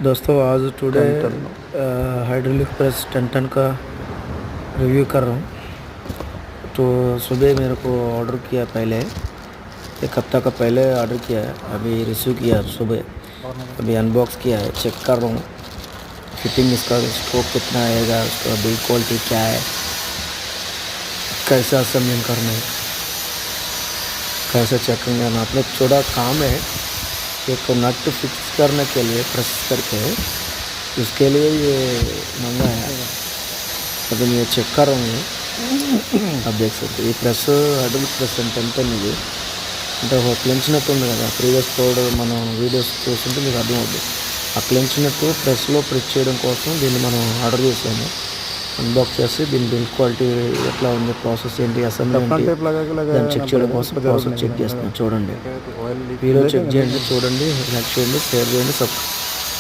दोस्तों आज today hydraulic press 10 ton का रिव्यू कर रहा हूँ। तो सुबह मेरे को ऑर्डर किया, पहले एक हफ्ता का पहले ऑर्डर किया है, अभी रिसीव किया सुबह, अभी अनबॉक्स किया है, चेक कर रहा हूँ फिटिंग, इसका स्कोप कितना आएगा, उसका बिल्ड क्वालिटी क्या है, कैसा असेंबलिंग करना है, कैसा चेकिंग करना। अपने छोटा काम है, एक नट फिक्स करने के लिए प्रेस करके, उसके लिए ये मंगा है। अभी मैं चेक कर रहा हूँ। अब देख सकते ये प्रेस हाइड्रोलिक ప్రెస్ ఎంత ఇది అంటే ఒక క్లెంచ్ నట్ ఉంది కదా, ప్రీవియస్ కోడ్ మనం వీడియోస్ చూస్తుంటే మీకు అర్థమవుతుంది. ఆ క్లెంచ్ నట్ ప్రెస్లో ప్రెస్ చేయడం కోసం దీన్ని మనం ఆర్డర్ చేసాము. అన్బాక్స్ చేసి దీని బిల్డ్ క్వాలిటీ ఎట్లా ఉంది, ప్రాసెస్ ఏంటి, అసెంబ్లీ ఏంటి, దాన్ని చెక్ చేయడం కోసం ప్రాసెస్ చెక్ చేస్తున్నాం. చూడండి, వీడియో చెక్ చేయండి, చూడండి, లైక్ చేయండి, షేర్ చేయండి, సబ్స్క్రైబ్